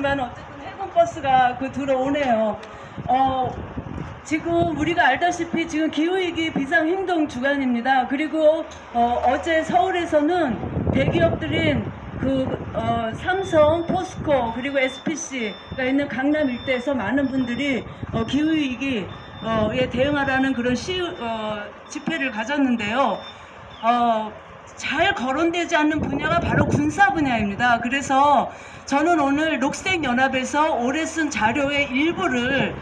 모르겠지만 어쨌든 해군 버스가 들어오네요. 지금 우리가 알다시피 지금 기후위기 비상행동 주간입니다. 그리고 어제 서울에서는 대기업들인 삼성, 포스코 그리고 SPC가 있는 강남 일대에서 많은 분들이 기후위기에 대응하라는 그런 집회를 가졌는데요. 잘 거론되지 않는 분야가 바로 군사 분야입니다. 그래서 저는 오늘 녹색연합에서 올해 쓴 자료의 일부를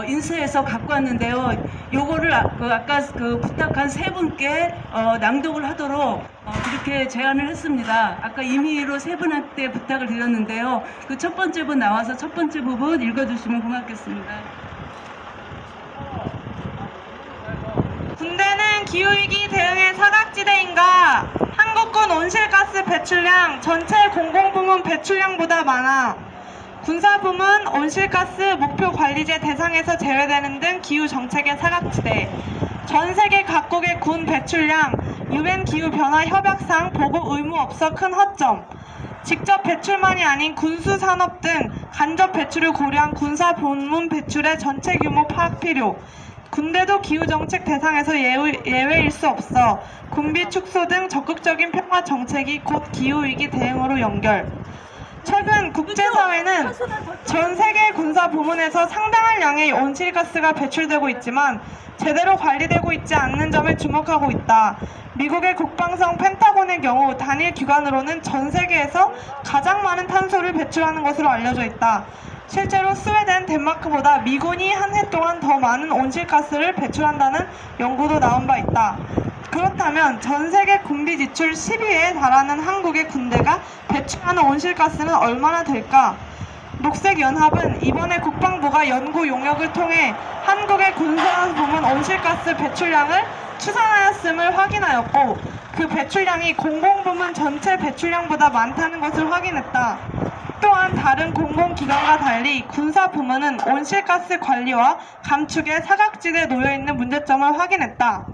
인쇄해서 갖고 왔는데요. 요거를 아까 부탁한 세 분께 낭독을 하도록 그렇게 제안을 했습니다. 아까 임의로 세 분한테 부탁을 드렸는데요. 그 첫 번째 분 나와서 첫 번째 부분 읽어주시면 고맙겠습니다. 군대는 기후위기 대응의 사각지대인가? 한국군 온실가스 배출량 전체 공공부문 배출량보다 많아. 군사부문 온실가스 목표관리제 대상에서 제외되는 등 기후정책의 사각지대. 전세계 각국의 군 배출량, UN 기후변화 협약상 보고 의무 없어 큰 허점. 직접 배출만이 아닌 군수산업 등 간접 배출을 고려한 군사부문 배출의 전체 규모 파악 필요. 군대도 기후정책 대상에서 예외일 수 없어. 군비 축소 등 적극적인 평화 정책이 곧 기후위기 대응으로 연결. 최근 국제사회는 전 세계 군사 부문에서 상당한 양의 온실가스가 배출되고 있지만 제대로 관리되고 있지 않는 점에 주목하고 있다. 미국의 국방성 펜타곤의 경우 단일 기관으로는 전 세계에서 가장 많은 탄소를 배출하는 것으로 알려져 있다. 실제로 스웨덴, 덴마크보다 미군이 한 해 동안 더 많은 온실가스를 배출한다는 연구도 나온 바 있다. 그렇다면 전 세계 군비 지출 10위에 달하는 한국의 군대가 배출하는 온실가스는 얼마나 될까? 녹색연합은 이번에 국방부가 연구 용역을 통해 한국의 군사부문 온실가스 배출량을 추산하였음을 확인하였고 그 배출량이 공공부문 전체 배출량보다 많다는 것을 확인했다. 또한 다른 공공기관과 달리 군사부문은 온실가스 관리와 감축에 사각지대에 놓여있는 문제점을 확인했다.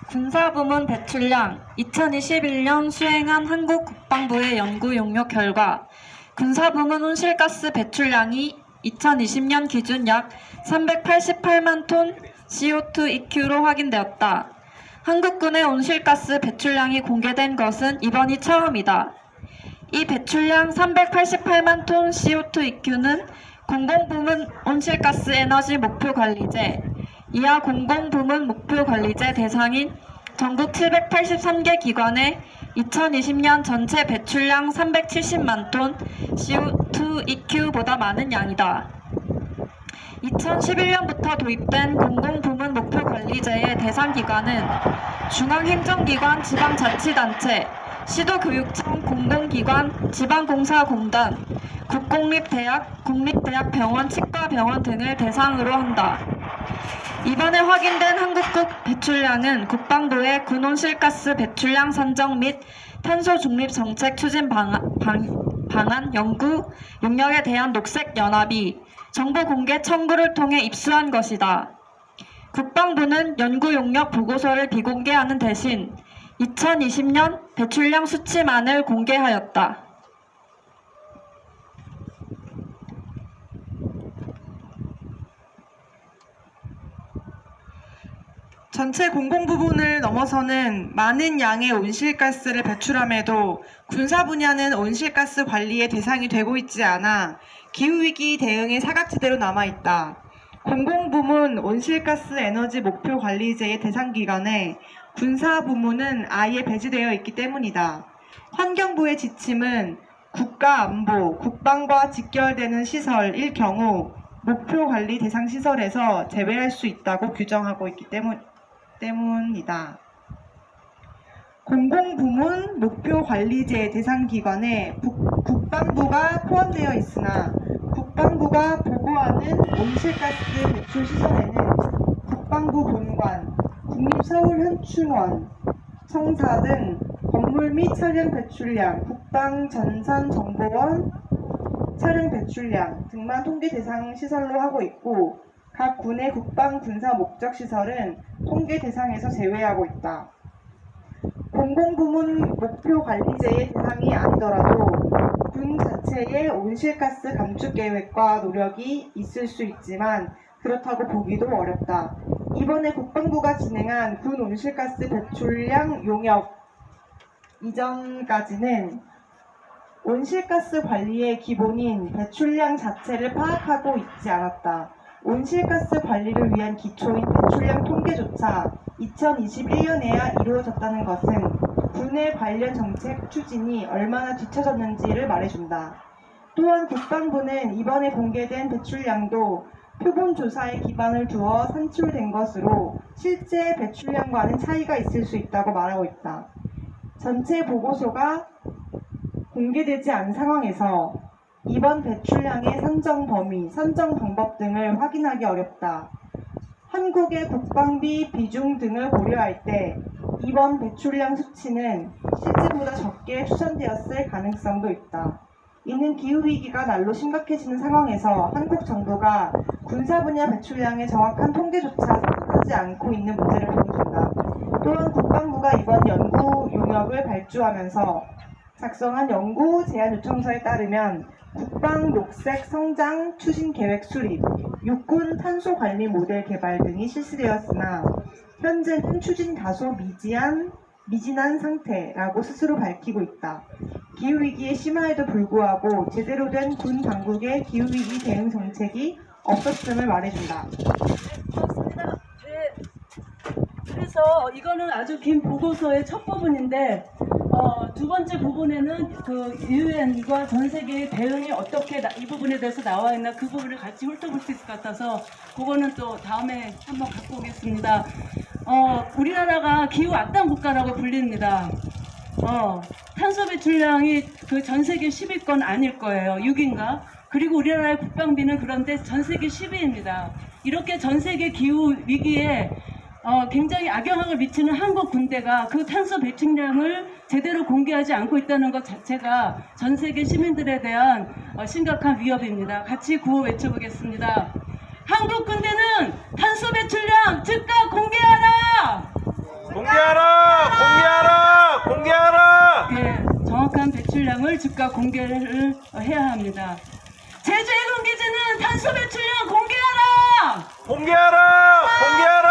군사부문 배출량 2021년 수행한 한국 국방부의 연구 용역 결과 군사부문 온실가스 배출량이 2020년 기준 약 388만 톤 CO2 EQ로 확인되었다. 한국군의 온실가스 배출량이 공개된 것은 이번이 처음이다. 이 배출량 388만 톤 CO2 EQ는 공공부문 온실가스 에너지 목표관리제, 이하 공공부문 목표관리제 대상인 전국 783개 기관의 2020년 전체 배출량 370만 톤 CO2 EQ보다 많은 양이다. 2011년부터 도입된 공공부문 목표관리제의 대상 기관은 중앙행정기관, 지방자치단체, 시도교육청, 공공기관, 지방공사공단, 국공립대학, 국립대학병원, 치과병원 등을 대상으로 한다. 이번에 확인된 한국국 배출량은 국방부의 군온실가스 배출량 산정 및 탄소 중립 정책 추진 방안 연구 용역에 대한 녹색연합이 정보 공개 청구를 통해 입수한 것이다. 국방부는 연구 용역 보고서를 비공개하는 대신 2020년 배출량 수치만을 공개하였다. 전체 공공부문을 넘어서는 많은 양의 온실가스를 배출함에도 군사 분야는 온실가스 관리의 대상이 되고 있지 않아 기후위기 대응의 사각지대로 남아있다. 공공부문 온실가스 에너지 목표관리제의 대상기관에 군사부문은 아예 배제되어 있기 때문이다. 환경부의 지침은 국가안보, 국방과 직결되는 시설일 경우 목표관리 대상 시설에서 제외할 수 있다고 규정하고 있기 때문이다. 공공부문 목표관리제 대상기관에 국방부가 포함되어 있으나 국방부가 보고하는 온실가스 배출 시설에는 국방부 본관, 국립서울현충원, 청사 등 건물 및 차량 배출량, 국방전산정보원, 차량 배출량 등만 통계 대상 시설로 하고 있고 각 군의 국방 군사 목적 시설은 통계 대상에서 제외하고 있다. 공공부문 목표 관리제의 대상이 아니더라도 군 자체의 온실가스 감축 계획과 노력이 있을 수 있지만 그렇다고 보기도 어렵다. 이번에 국방부가 진행한 군 온실가스 배출량 용역 이전까지는 온실가스 관리의 기본인 배출량 자체를 파악하고 있지 않았다. 온실가스 관리를 위한 기초인 배출량 통계조차 2021년에야 이루어졌다는 것은 군의 관련 정책 추진이 얼마나 뒤처졌는지를 말해준다. 또한 국방부는 이번에 공개된 배출량도 표본 조사에 기반을 두어 산출된 것으로 실제 배출량과는 차이가 있을 수 있다고 말하고 있다. 전체 보고서가 공개되지 않은 상황에서 이번 배출량의 산정 범위, 산정 방법 등을 확인하기 어렵다. 한국의 국방비 비중 등을 고려할 때 이번 배출량 수치는 실제보다 적게 추산되었을 가능성도 있다. 이는 기후위기가 날로 심각해지는 상황에서 한국 정부가 군사 분야 배출량의 정확한 통계조차 생각하지 않고 있는 문제를 보여준다. 또한 국방부가 이번 연구 용역을 발주하면서 작성한 연구 제안 요청서에 따르면 국방 녹색 성장 추진 계획 수립, 육군 탄소 관리 모델 개발 등이 실시되었으나 현재는 추진 다소 미진한 상태라고 스스로 밝히고 있다. 기후위기의 심화에도 불구하고 제대로 된 군 당국의 기후위기 대응 정책이 없었음을 말해준다. 그렇습니다. 네. 그래서 이거는 아주 긴 보고서의 첫 부분인데 두 번째 부분에는 그 유엔과 전 세계의 대응이 어떻게 이 부분에 대해서 나와 있나 그 부분을 같이 훑어볼 수 있을 것 같아서 그거는 또 다음에 한번 갖고 오겠습니다. 우리나라가 기후 악당 국가라고 불립니다. 탄소 배출량이 그 전 세계 10위권 아닐 거예요. 6위인가? 그리고 우리나라의 국방비는 그런데 전 세계 10위입니다. 이렇게 전 세계 기후 위기에 굉장히 악영향을 미치는 한국 군대가 그 탄소 배출량을 제대로 공개하지 않고 있다는 것 자체가 전 세계 시민들에 대한 심각한 위협입니다. 같이 구호 외쳐보겠습니다. 한국 군대는 탄소 배출량 즉각 공개하라! 공개하라! 공개하라! 공개하라! 예, 정확한 배출량을 즉각 공개를 해야 합니다. 제주 해군기지는 탄소 배출량 공개하라! 공개하라! 공개하라!